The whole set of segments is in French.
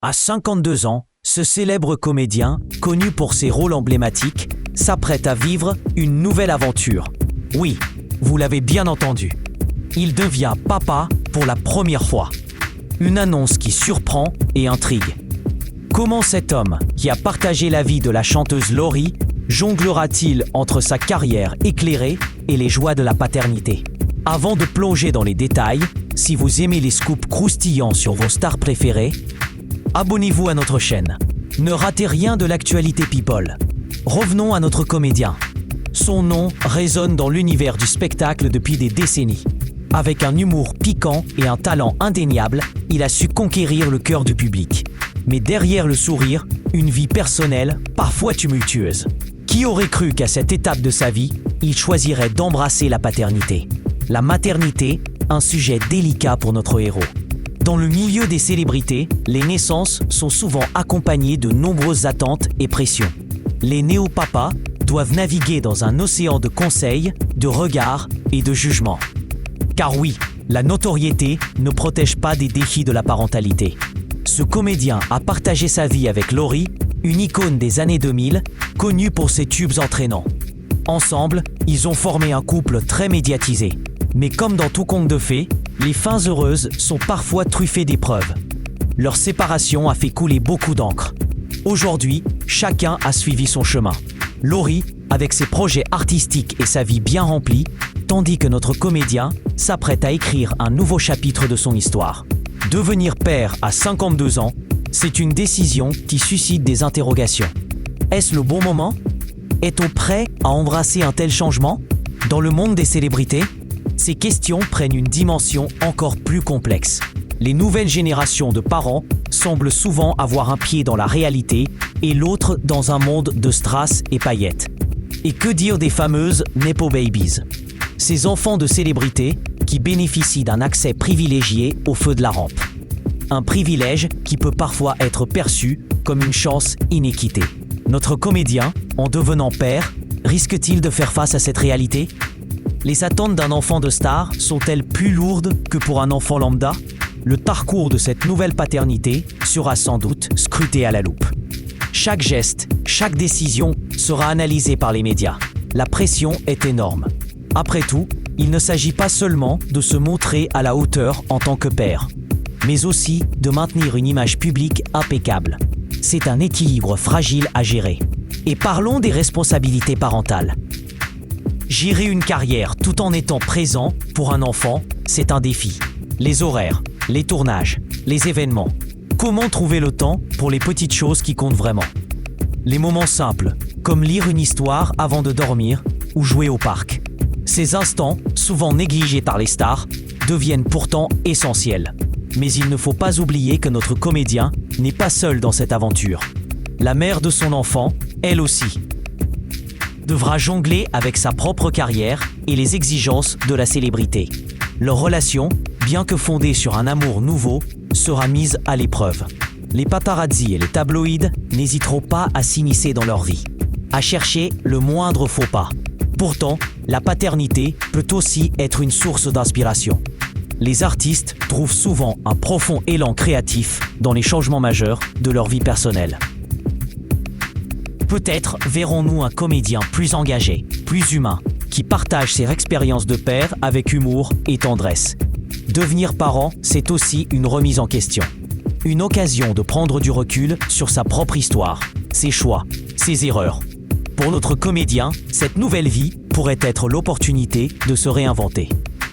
À 52 ans, ce célèbre comédien, connu pour ses rôles emblématiques, s'apprête à vivre une nouvelle aventure. Oui, vous l'avez bien entendu. Il devient papa pour la première fois. Une annonce qui surprend et intrigue. Comment cet homme, qui a partagé la vie de la chanteuse Laurie, jonglera-t-il entre sa carrière éclairée et les joies de la paternité? Avant de plonger dans les détails, si vous aimez les scoops croustillants sur vos stars préférées, abonnez-vous à notre chaîne. Ne ratez rien de l'actualité People. Revenons à notre comédien. Son nom résonne dans l'univers du spectacle depuis des décennies. Avec un humour piquant et un talent indéniable, il a su conquérir le cœur du public. Mais derrière le sourire, une vie personnelle, parfois tumultueuse. Qui aurait cru qu'à cette étape de sa vie, il choisirait d'embrasser la paternité? La maternité, un sujet délicat pour notre héros. Dans le milieu des célébrités, les naissances sont souvent accompagnées de nombreuses attentes et pressions. Les néo-papas doivent naviguer dans un océan de conseils, de regards et de jugements. Car oui, la notoriété ne protège pas des défis de la parentalité. Ce comédien a partagé sa vie avec Laurie, une icône des années 2000, connue pour ses tubes entraînants. Ensemble, ils ont formé un couple très médiatisé. Mais comme dans tout conte de fées, les fins heureuses sont parfois truffées d'épreuves. Leur séparation a fait couler beaucoup d'encre. Aujourd'hui, chacun a suivi son chemin. Laurie, avec ses projets artistiques et sa vie bien remplie, tandis que notre comédien s'apprête à écrire un nouveau chapitre de son histoire. Devenir père à 52 ans, c'est une décision qui suscite des interrogations. Est-ce le bon moment? Est-on prêt à embrasser un tel changement? Dans le monde des célébrités, ces questions prennent une dimension encore plus complexe. Les nouvelles générations de parents semblent souvent avoir un pied dans la réalité et l'autre dans un monde de strass et paillettes. Et que dire des fameuses Nepo Babies? Ces enfants de célébrités qui bénéficient d'un accès privilégié au feu de la rampe. Un privilège qui peut parfois être perçu comme une chance inéquitée. Notre comédien, en devenant père, risque-t-il de faire face à cette réalité? Les attentes d'un enfant de star sont-elles plus lourdes que pour un enfant lambda? Le parcours de cette nouvelle paternité sera sans doute scruté à la loupe. Chaque geste, chaque décision sera analysée par les médias. La pression est énorme. Après tout, il ne s'agit pas seulement de se montrer à la hauteur en tant que père, mais aussi de maintenir une image publique impeccable. C'est un équilibre fragile à gérer. Et parlons des responsabilités parentales. Gérer une carrière tout en étant présent pour un enfant, c'est un défi. Les horaires, les tournages, les événements. Comment trouver le temps pour les petites choses qui comptent vraiment? Les moments simples, comme lire une histoire avant de dormir ou jouer au parc. Ces instants, souvent négligés par les stars, deviennent pourtant essentiels. Mais il ne faut pas oublier que notre comédien n'est pas seul dans cette aventure. La mère de son enfant, elle aussi, devra jongler avec sa propre carrière et les exigences de la célébrité. Leur relation, bien que fondée sur un amour nouveau, sera mise à l'épreuve. Les paparazzi et les tabloïds n'hésiteront pas à s'immiscer dans leur vie, à chercher le moindre faux pas. Pourtant, la paternité peut aussi être une source d'inspiration. Les artistes trouvent souvent un profond élan créatif dans les changements majeurs de leur vie personnelle. Peut-être verrons-nous un comédien plus engagé, plus humain, qui partage ses expériences de père avec humour et tendresse. Devenir parent, c'est aussi une remise en question. Une occasion de prendre du recul sur sa propre histoire, ses choix, ses erreurs. Pour notre comédien, cette nouvelle vie pourrait être l'opportunité de se réinventer.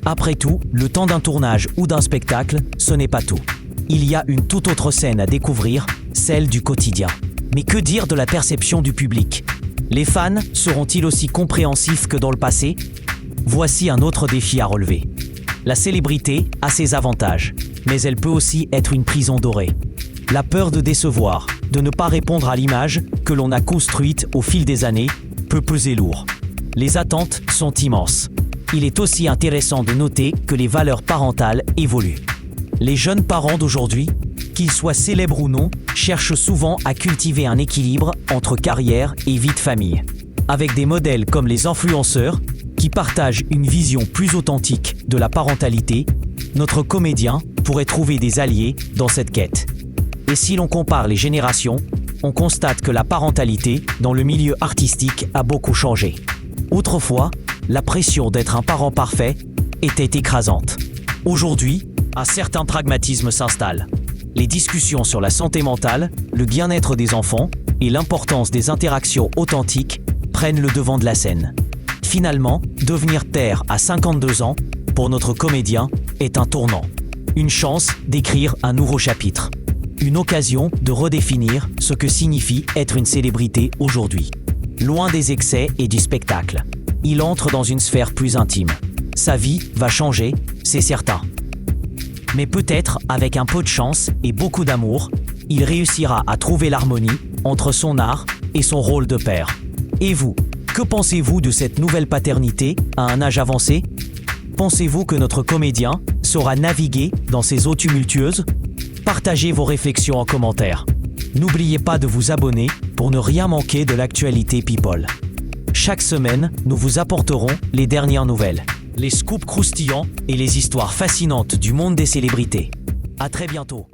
Après tout, le temps d'un tournage ou d'un spectacle, ce n'est pas tout. Il y a une toute autre scène à découvrir, celle du quotidien. Mais que dire de la perception du public? Les fans seront-ils aussi compréhensifs que dans le passé? Voici un autre défi à relever. La célébrité a ses avantages, mais elle peut aussi être une prison dorée. La peur de décevoir, de ne pas répondre à l'image que l'on a construite au fil des années, peut peser lourd. Les attentes sont immenses. Il est aussi intéressant de noter que les valeurs parentales évoluent. Les jeunes parents d'aujourd'hui, qu'ils soient célèbres ou non, cherchent souvent à cultiver un équilibre entre carrière et vie de famille. Avec des modèles comme les influenceurs, qui partagent une vision plus authentique de la parentalité, notre comédien pourrait trouver des alliés dans cette quête. Et si l'on compare les générations, on constate que la parentalité dans le milieu artistique a beaucoup changé. Autrefois, la pression d'être un parent parfait était écrasante. Aujourd'hui, un certain pragmatisme s'installe. Les discussions sur la santé mentale, le bien-être des enfants et l'importance des interactions authentiques prennent le devant de la scène. Finalement, devenir père à 52 ans, pour notre comédien, est un tournant. Une chance d'écrire un nouveau chapitre. Une occasion de redéfinir ce que signifie être une célébrité aujourd'hui. Loin des excès et du spectacle, il entre dans une sphère plus intime. Sa vie va changer, c'est certain. Mais peut-être, avec un peu de chance et beaucoup d'amour, il réussira à trouver l'harmonie entre son art et son rôle de père. Et vous, que pensez-vous de cette nouvelle paternité à un âge avancé ? Pensez-vous que notre comédien saura naviguer dans ces eaux tumultueuses ? Partagez vos réflexions en commentaire. N'oubliez pas de vous abonner pour ne rien manquer de l'actualité People. Chaque semaine, nous vous apporterons les dernières nouvelles, les scoops croustillants et les histoires fascinantes du monde des célébrités. À très bientôt.